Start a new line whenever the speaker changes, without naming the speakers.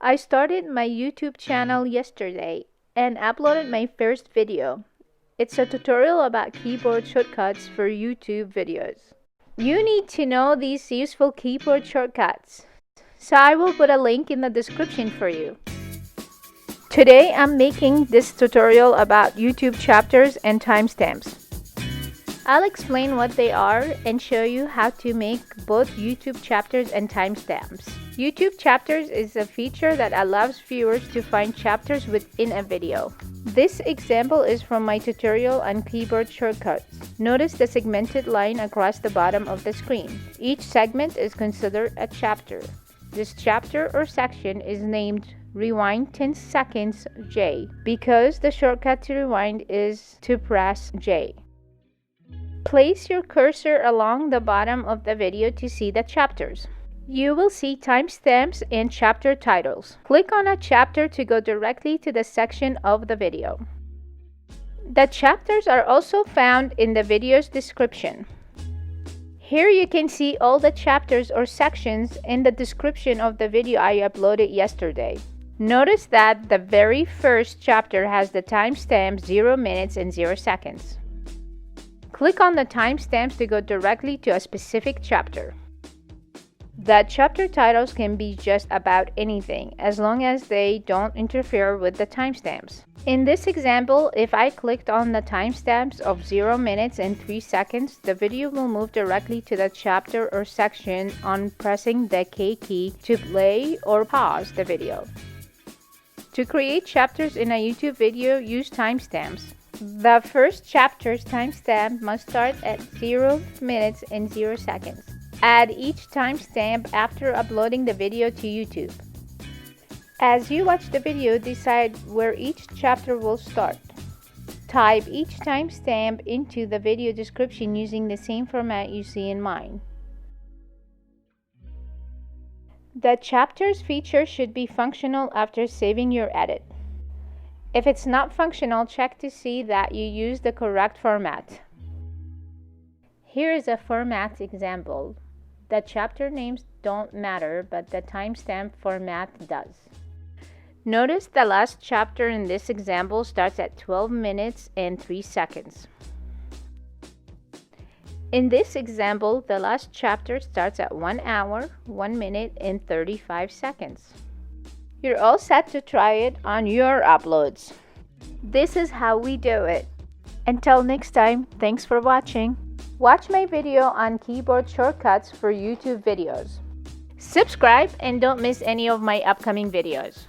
I started my YouTube channel yesterday and uploaded my first video. It's a tutorial about keyboard shortcuts for YouTube videos. You need to know these useful keyboard shortcuts, so I will put a link in the description for you. Today I'm making this tutorial about YouTube chapters and timestamps. I'll explain what they are and show you how to make both YouTube chapters and timestamps. YouTube chapters is a feature that allows viewers to find chapters within a video. This example is from my tutorial on keyboard shortcuts. Notice the segmented line across the bottom of the screen. Each segment is considered a chapter. This chapter or section is named Rewind 10 seconds J because the shortcut to rewind is to press J. Place your cursor along the bottom of the video to see the chapters. You will see timestamps and chapter titles. Click on a chapter to go directly to the section of the video. The chapters are also found in the video's description. Here you can see all the chapters or sections in the description of the video I uploaded yesterday. Notice that the very first chapter has the timestamp 0 minutes and 0 seconds. Click on the timestamps to go directly to a specific chapter. The chapter titles can be just about anything as long as they don't interfere with the timestamps. In this example, if I clicked on the timestamps of 0 minutes and 3 seconds, the video will move directly to the chapter or section on pressing the K key to play or pause the video. To create chapters in a YouTube video, use timestamps. The first chapter's timestamp must start at 0 minutes and 0 seconds. Add each timestamp after uploading the video to YouTube. As you watch the video, decide where each chapter will start. Type each timestamp into the video description using the same format you see in mine. The chapters feature should be functional after saving your edit. If it's not functional, check to see that you use the correct format. Here is a format example. The chapter names don't matter, but the timestamp format does. Notice the last chapter in this example starts at 12 minutes and 3 seconds. In this example, the last chapter starts at 1 hour, 1 minute, and 35 seconds. You're all set to try it on your uploads. This is how we do it. Until next time, thanks for watching. Watch my video on keyboard shortcuts for YouTube videos. Subscribe and don't miss any of my upcoming videos.